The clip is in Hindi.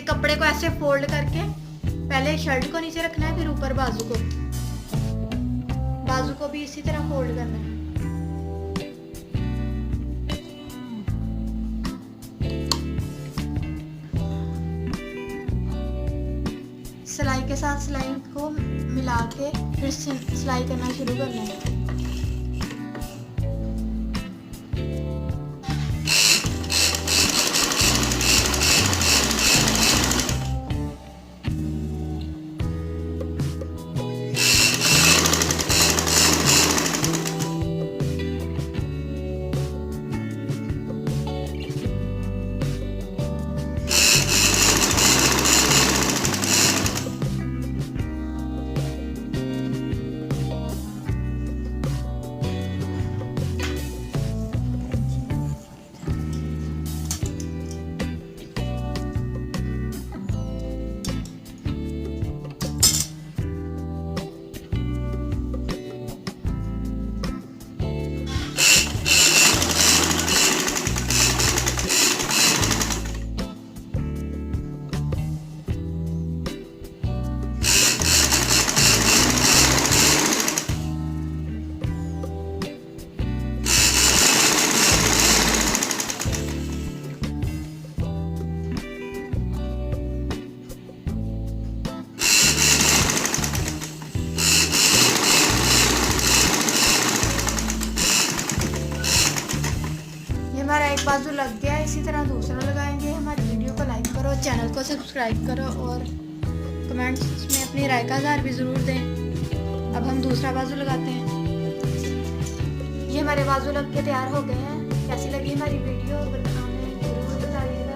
कपड़े को ऐसे फोल्ड करके पहले शर्ट को नीचे रखना है, फिर ऊपर बाजू को भी इसी तरह फोल्ड करना है। सिलाई के साथ सिलाई को मिला के फिर सिलाई करना शुरू करना है। हमारा एक बाजू लग गया, इसी तरह दूसरा लगाएंगे। हमारी वीडियो को लाइक करो, चैनल को सब्सक्राइब करो और कमेंट्स में अपनी राय का इज़हार भी ज़रूर दें। अब हम दूसरा बाजू लगाते हैं। ये हमारे बाजू लग के तैयार हो गए हैं। कैसी लगी हमारी वीडियो हमें ज़रूर बताइएगा।